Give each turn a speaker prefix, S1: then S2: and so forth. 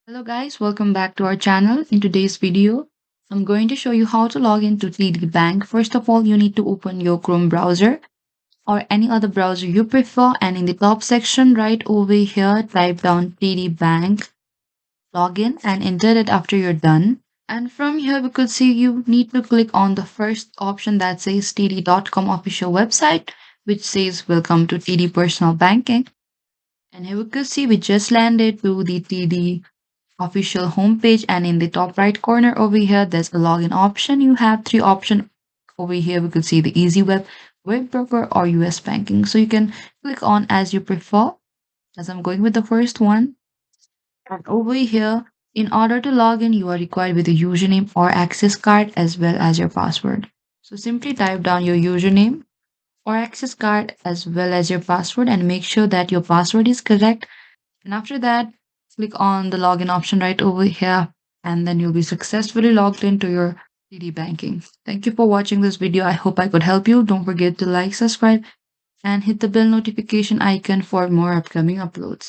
S1: Hello guys, welcome back to our channel. In today's video, I'm going to show you how to log into TD Bank. First of all, you need to open your Chrome browser or any other browser you prefer, and in the top section right over here, type down TD Bank login and enter it after you're done. And from here, we could see you need to click on the first option that says TD.com official website, which says welcome to TD Personal Banking. And here we could see we just landed to the TD official homepage, and in the top right corner over here there's a login option. You have three options over here. We could see the easy web broker or US banking, so you can click on as you prefer. As I'm going with the first one, and over here, in order to log in, you are required with a username or access card as well as your password. So simply type down your username or access card as well as your password and make sure that your password is correct. And after that, click on the login option right over here, and then you'll be successfully logged into your TD banking. Thank you for watching this video. I hope I could help you. Don't forget to like, subscribe, and hit the bell notification icon for more upcoming uploads.